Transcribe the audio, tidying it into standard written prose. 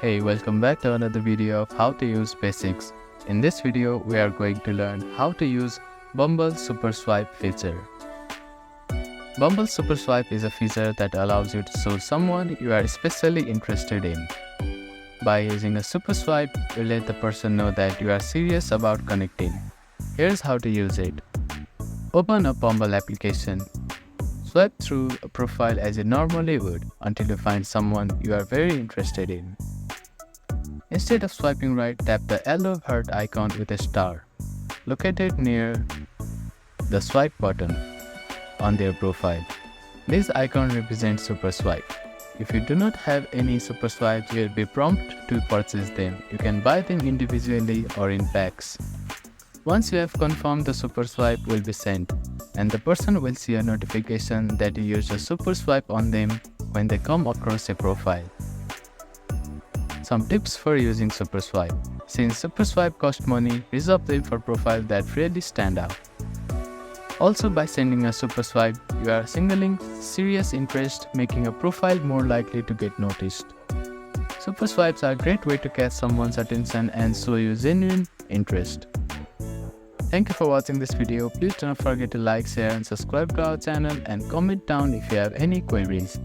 Hey, welcome back to another video of how to use basics. In this video, we are going to learn how to use Bumble Super Swipe feature. Bumble Super Swipe is a feature that allows you to show someone you are especially interested in. By using a super swipe, you let the person know that you are serious about connecting. Here's how to use it. Open a Bumble application. Swipe through a profile as you normally would until you find someone you are very interested in. Instead of swiping right, tap the yellow heart icon with a star, located near the swipe button on their profile. This icon represents Super Swipe. If you do not have any Super Swipes, you will be prompted to purchase them. You can buy them individually or in packs. Once you have confirmed, the Super Swipe will be sent, and the person will see a notification that you used a Super Swipe on them when they come across a profile. Some tips for using Super Swipe. Since Super Swipe costs money, reserve them for profiles that really stand out. Also, by sending a Super Swipe, you are signaling serious interest, making a profile more likely to get noticed. Super Swipes are a great way to catch someone's attention and show you genuine interest. Thank you for watching this video. Please don't forget to like, share and subscribe to our channel and comment down if you have any queries.